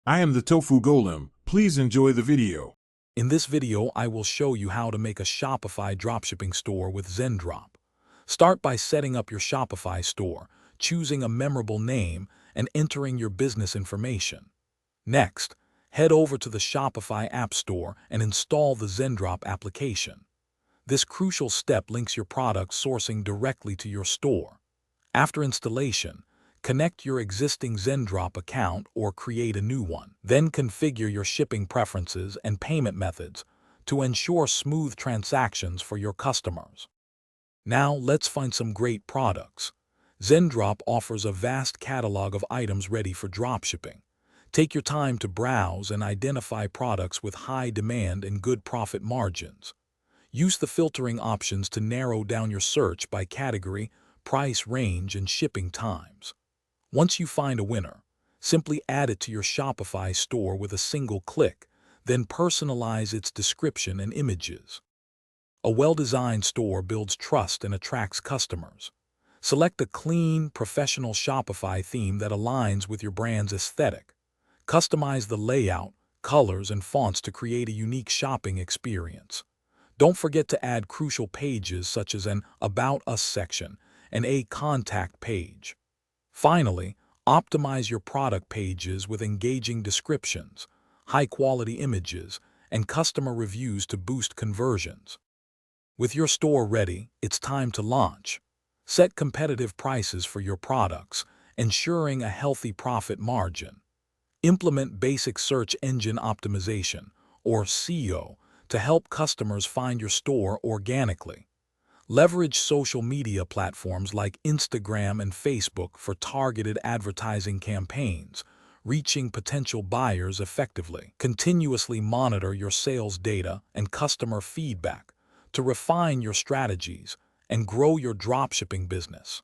I am the Tofu Golem. Please enjoy the video. In this video, I will show you how to make a Shopify dropshipping store with Zendrop. Start by setting up your Shopify store, choosing a memorable name, and entering your business information. Next, head over to the Shopify App Store and install the Zendrop application. This crucial step links your product sourcing directly to your store. After installation, connect your existing Zendrop account or create a new one. Then configure your shipping preferences and payment methods to ensure smooth transactions for your customers. Now let's find some great products. Zendrop offers a vast catalog of items ready for dropshipping. Take your time to browse and identify products with high demand and good profit margins. Use the filtering options to narrow down your search by category, price range, and shipping times. Once you find a winner, simply add it to your Shopify store with a single click, then personalize its description and images. A well-designed store builds trust and attracts customers. Select a clean, professional Shopify theme that aligns with your brand's aesthetic. Customize the layout, colors, and fonts to create a unique shopping experience. Don't forget to add crucial pages such as an About Us section and a contact page. Finally, optimize your product pages with engaging descriptions, high-quality images, and customer reviews to boost conversions. With your store ready, it's time to launch. Set competitive prices for your products, ensuring a healthy profit margin. Implement basic search engine optimization, or SEO, to help customers find your store organically. Leverage social media platforms like Instagram and Facebook for targeted advertising campaigns, reaching potential buyers effectively. Continuously monitor your sales data and customer feedback to refine your strategies and grow your dropshipping business.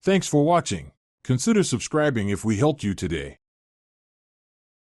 Thanks for watching. Consider subscribing if we helped you today.